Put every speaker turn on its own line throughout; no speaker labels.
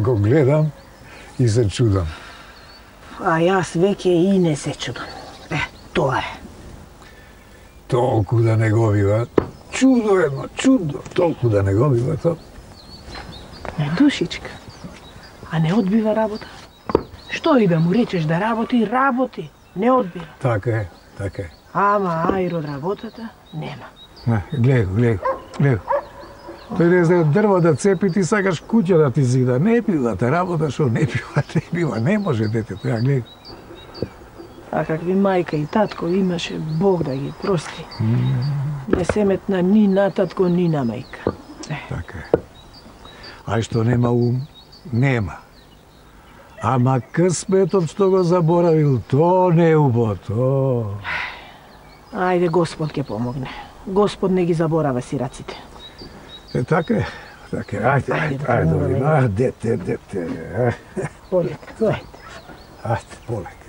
го гледам и се чудам.
А јас веќе и не се чудам. Тоа е.
Толку да не го бива. Чудо едно, чудо. Толку да не го бива тоа.
Не, душичка. А не одбива работа? Што и да му речеш да работи, работи. Не одбива.
Така е, така е.
Ама ајр од работата нема.
Гледай го. Тој не знае дрво да цепи, ти сакаш куќа да ти зида. Не бива те работа, шо не бива, не може детето, ја гледай.
А какви мајка и татко имаше, Бог да ги прости. Не се метна ни на татко, ни на мајка.
Така е. Ај што нема ум, нема. Ама късметот што го заборавил, то не е убото.
Ајде, Господ ќе помогне. Господ не ги заборава сираците.
Така е. Ајде, дете.
Полека, ајде.
Ајде, полека.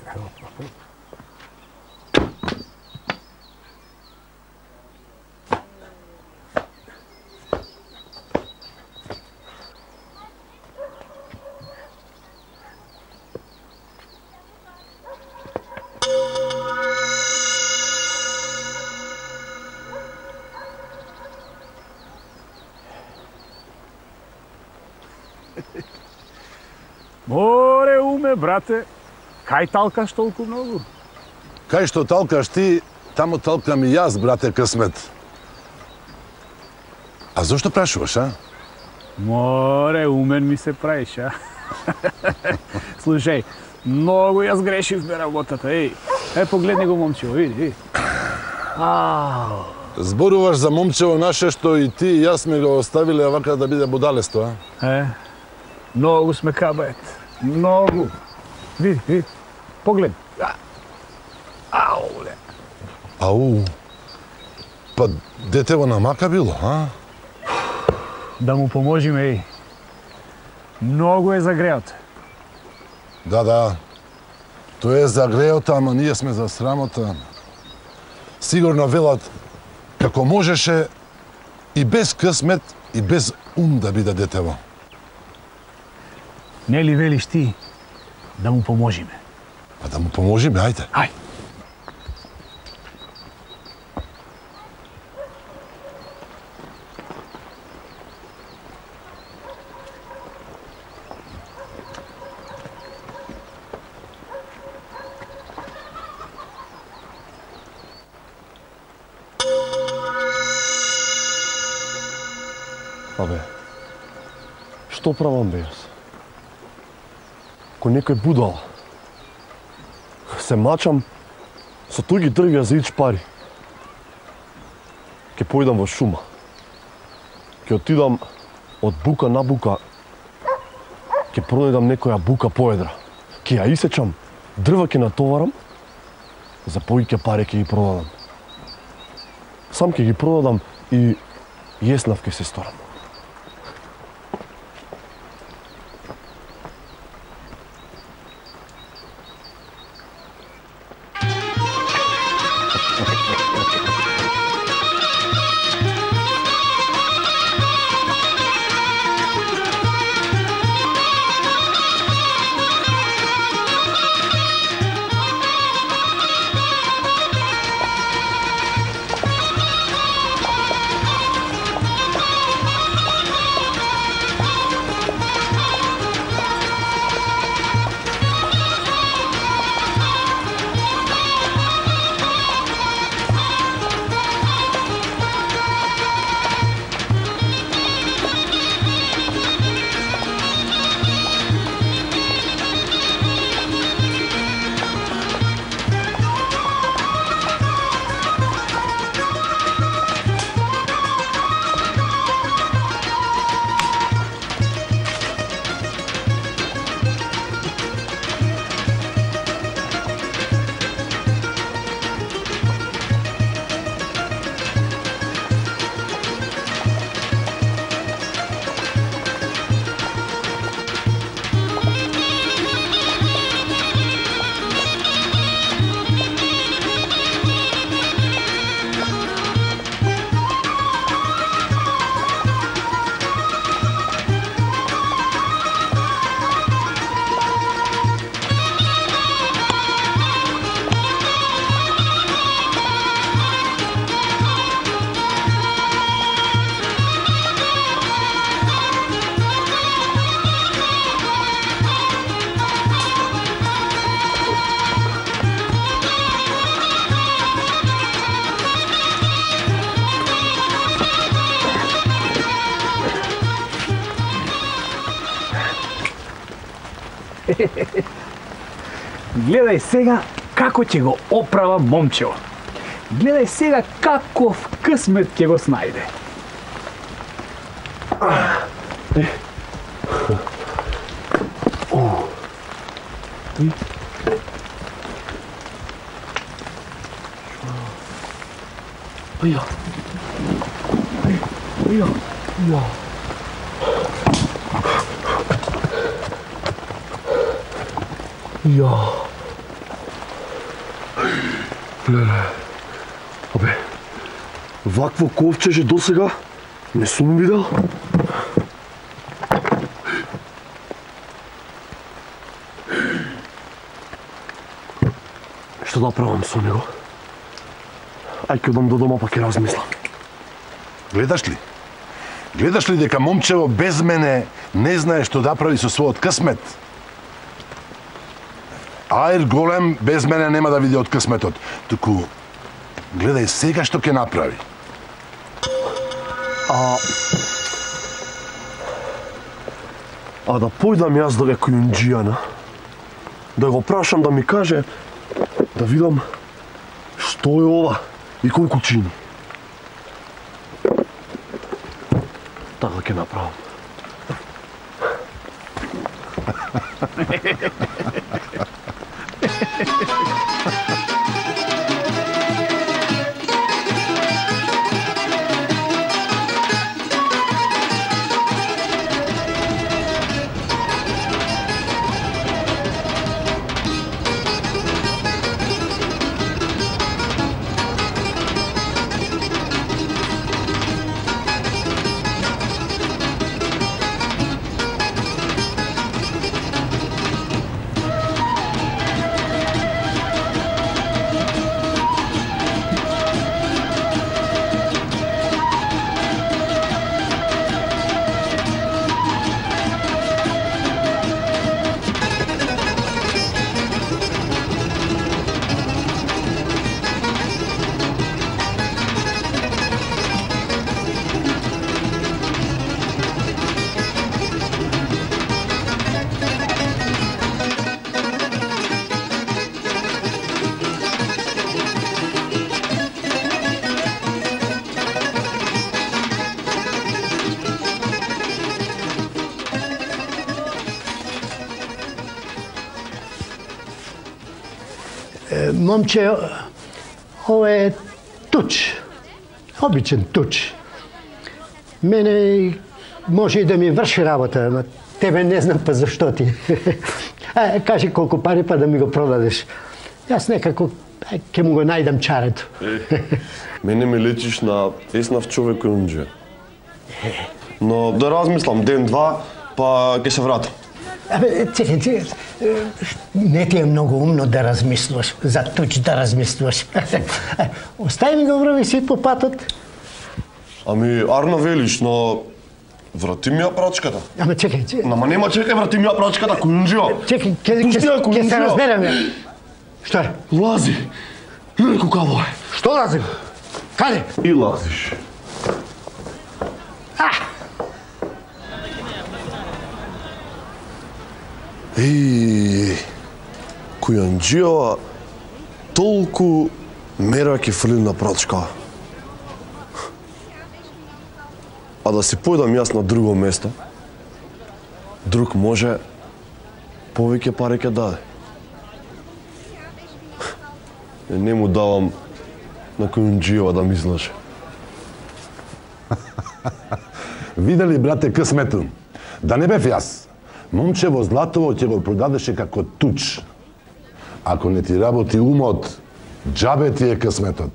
Море уме, брате, кај талкаш толку многу?
Кај што талкаш ти, тамо талкам и јас, брате Късмет. А зошто прашуваш, а?
Море, умен ми се праиш, а? Слушај, многу јас грешивме работата, погледни го момчево, види.
Зборуваш за момчево наше што и ти и јас сме го оставиле вака да биде будалесто, а?
Многу сме кабајт. Многу. Види. Поглед.
Ау. Па детево намака било, а?
Да му поможиме, Многу е загреот.
Да. Тој е загреота, ама ние сме за срамота. Сигурно велат како можеше и без късмет и без ум да биде детево.
Нели велиш ти да му поможиме?
А да му поможиме, ајде.
Ај.
Абе, што правам бе јас? Ко некој будала. Се мачам, со тој ги тргија за ич пари. Ке појдам во шума. Ке отидам од бука на бука. Ке пронајдам некоја бука поедра. Ке ја исечам, дрва ке натоварам, за повеќе пари ке ги продадам. Сам ке ги продадам и јеснав ке се сторам.
Гледај сега како ќе го оправа момчево. Гледај сега каков късмет ќе го снајде.
Абе, вакво ковчеже досега не сум видел. Што да правам со него? Ај ќе одам до дома па ќе размислам.
Гледаш ли? Гледаш ли дека момчево без мене не знае што да прави со својот късмет? Ајр голем без мене нема да види од късметот. Туку гледај сега што ќе направи.
А да појдам јас до некој Кујунџијана, да го прашам да ми каже, да видам што е ова и колку чини. Така ќе направам.
Момче, ова е туч. Обичен туч. Мене може и да ми върши работа, но тебе не знам па защо ти. Кажи колко пари па да ми го продадеш. Аз некако ќе му го најдам чарето.
Мене ми лечиш на еснав човек Кујунџија. Но да размислам ден-два, па ќе се вратам.
Абе, чекай, не ти е много умно да размислуваш, за туч да размислуваш. Остави ми го врави си по патот.
Ами, арно велиш, но врати ми ја прачката.
Ама чекай,
Ама нема чекай, врати ми ја прачката, Кујунџија.
чекай, ќе се разбереме. Што е?
Лази. Леко каво е.
Што лази? Каде?
И лазиш. Кујунџија толку мера ќе фрли на прачка. А да си појдам јас на друго место, друг може повеќе пари ќе даде. Не му давам на Кујунџија да ми излаже.
Видели, брате, късмету? Да не бев јас. Момчево Златово ќе го продадеше како туч. Ако не ти работи умот, џабе ти е късметот.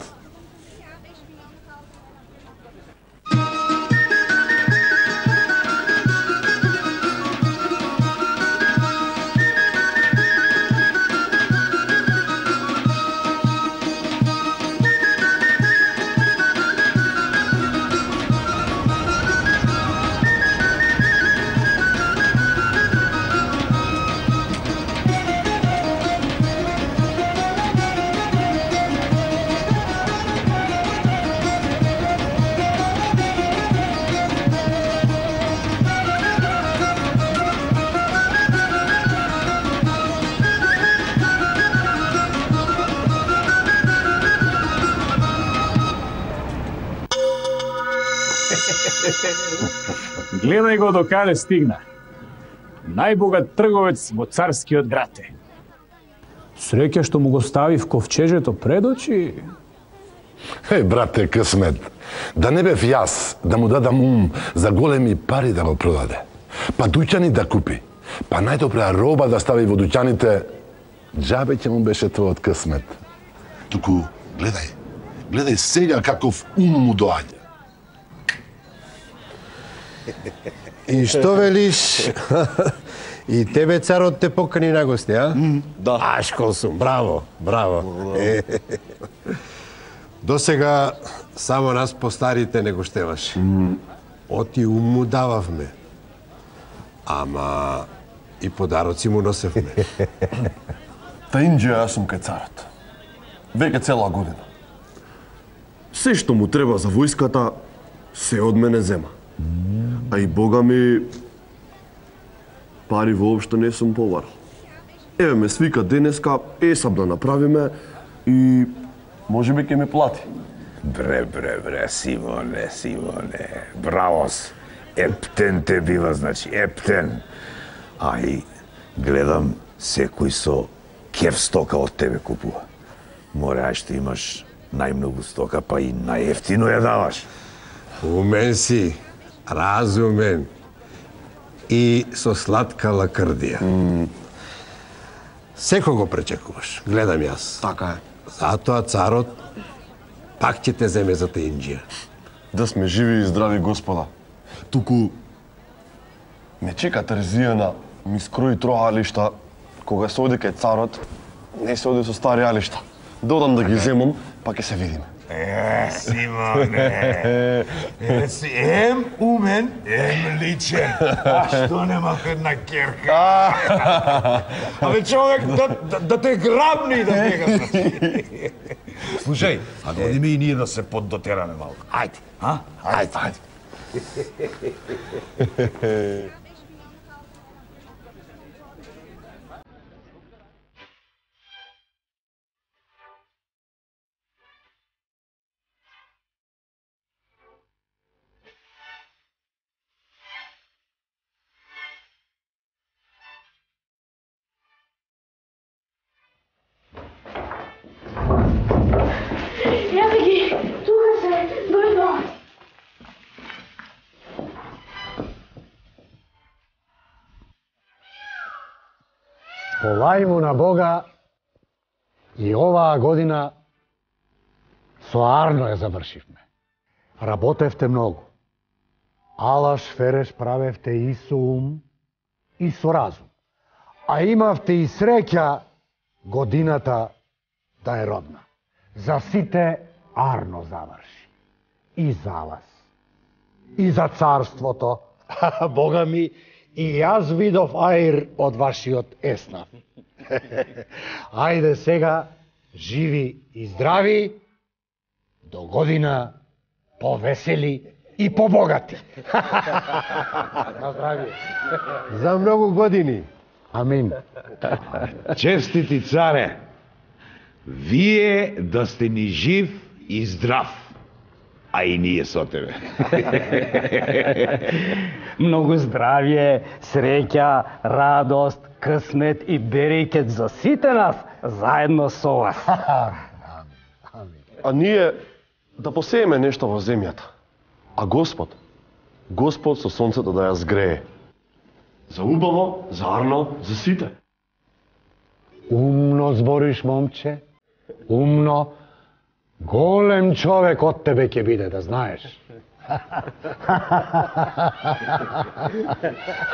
Гледај го до каде стигна. Најбогат трговец во царскиот град е. Среќа што му го стави в ковчежето пред очи.
Брате, късмет, да не бев јас да му дадам ум за големи пари да го продаде, па дуќани да купи, па најдобра роба да стави во дуќаните, џабе ќе му беше твојот късмет. Туку, гледај сега каков ум му доаѓа.
И што велиш? И тебе царот те покани на гости, а?
Да.
Ашкол сум, браво, браво. До сега само нас постарите не го штеваш. Оти ум му дававме. Ама и подароци му носевме.
Та Инџија јас сум кај царот. Веќе цела година. Се што му треба за војската, се од мене зема. А и бога ми, пари воопшто не сум побарал. Еве ме свика денеска, есам да направиме и може би ќе ме плати.
Бре, Симоне, бравос. Ептен те бива, значи, ептен. А и гледам секој со кеф стока од тебе купува. Мора, што имаш најмногу стока, па и најефтино ја даваш.
Умен си, разумен и со сладка лакрдија. Секој го пречекуваш, гледам јас.
Така е.
Затоа царот пак ќе те земе за те Инџија.
Да сме живи и здрави, господа. Туку ме чека Терзијана, ми скрои троа алишта, кога се оди кај царот, не се оди со стари алишта. Додам да ги земам, па ќе се видиме.
Симоне, ем умен, ем личен. А што нема една керка? Абе човек да те грабни да бега. Слушај, а дојдеме и ние да се поддотераме малку. Ајде, а? Ајде.
Полај му на Бога и оваа година со Арно ја завршивме. Работевте многу. Алаш фереш правевте и со ум и со разум. А имавте и среќа годината да е родна. За сите Арно заврши. И за вас. И за царството. Бога ми, и јас видов аир од вашиот еснав. Ајде сега, живи и здрави, до година повесели и побогати. На здравие.
За многу години.
Амин.
Честити царе, вие да сте ни жив и здрав, а и ние со тебе.
Многу здравје, среќа, радост, късмет и берекет за сите нас, заедно со вас.
А ние да посееме нешто во земјата. А Господ со сонцето да ја згрее. За убаво, за Арно, за сите.
Умно збориш, момче. Умно. Голем човек од тебе ќе биде, да знаеш.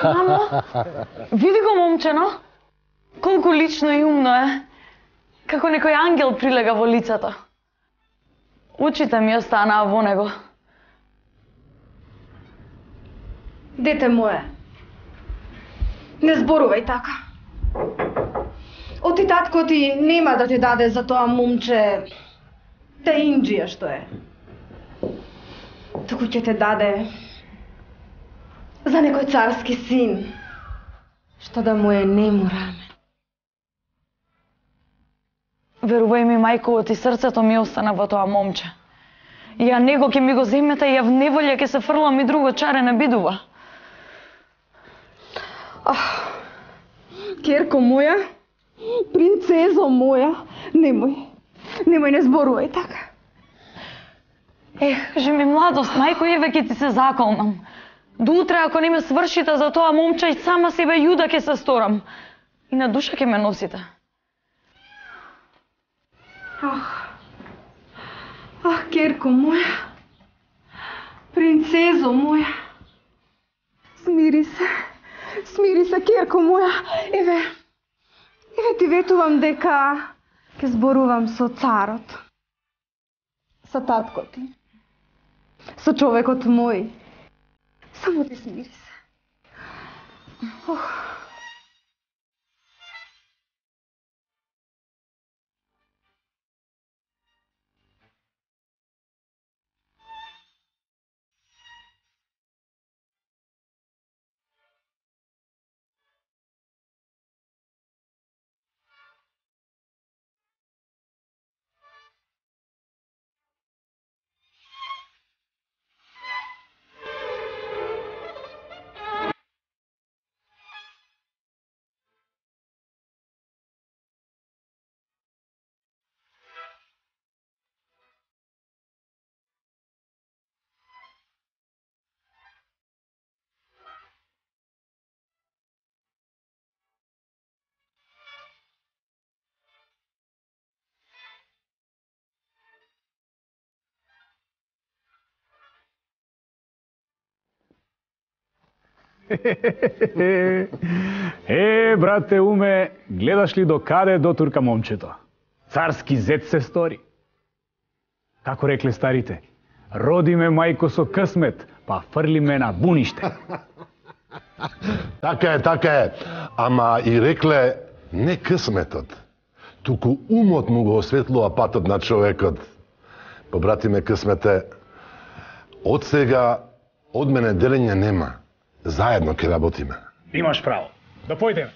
Мамо, види го момчено. Колку лично и умно е. Како некој ангел прилега во лицето. Очите ми останаа во него.
Дете мое, не зборувај така. Оти татко ти нема да ти даде за тоа момче те Инџија што е. Туку ќе те даде за некој царски син, што да му е нему раме.
Верувај ми, мајко, оти срцето ми остана во тоа момче. И ја него ќе ми го земете и ја в неволја ќе се фрлам и друго чаре не бидува.
Керко моја, принцезо моја, немој не зборувај така.
Кажи ми младост, мајко, еве ќе ти се заколнам. До утре, ако не ме свршите за тоа момче, и сама себе јуда ќе се сторам. И на душа ќе ме носите.
Керко моја, принцезо моја, смири се, керко моја, еве ти ветувам дека ќе зборувам со царот, со татко ти, со човекот мој. Само ти смири се.
Брате Уме, гледаш ли до каде дотурка момчето? Царски зет се стори. Како рекле старите, роди ме мајко со късмет, па фрли ме на буниште.
Така е. Ама и рекле не късметот, туку умот му го осветлува патот на човекот. Побратиме, късмете, од сега од мене делење нема. Заедно ќе работиме.
Имаш право. Да појдеме.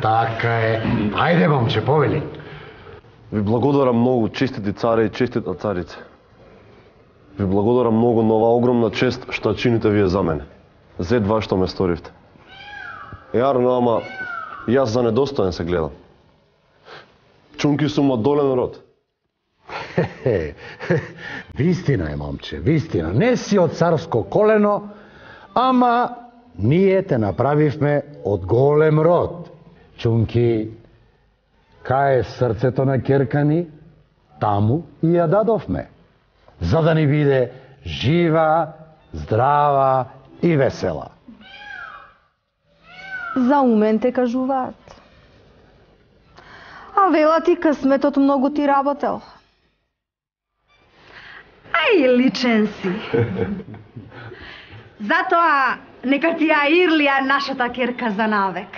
Така е. Ајде, момче, повели.
Ви благодарам многу, честити царе и честита царице. Ви благодарам многу на оваа огромна чест што чините вие за мене. Зет вас што ме сторивте. Јарно, ама јас за недостоен се гледам. Чунки сум од долен род.
Вистина е, момче, вистина. Не си од царско колено, ама ние те направивме од голем род. Чунки, кај е срцето на керка ни, таму и ја дадовме. За да ни биде жива, здрава и весела.
За умен те кажуваат. А велат и късметот многу ти работел. Ај, личен си. Затоа нека ти ја Ирлија нашата керка за навек.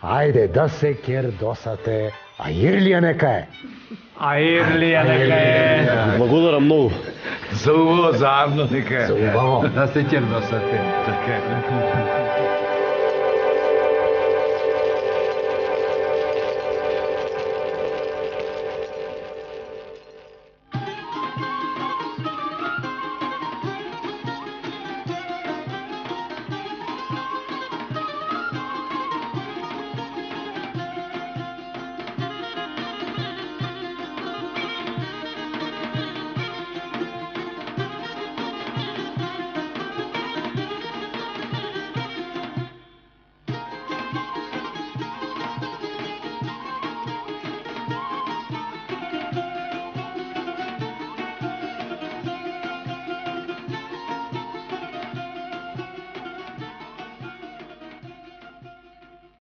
Ајде да се кердосате, а Ирлија нека е.
А Ирлија нека е.
Благодарам многу.
За убаво заедно нека е.
За убаво.
Да се кердосате. Така е.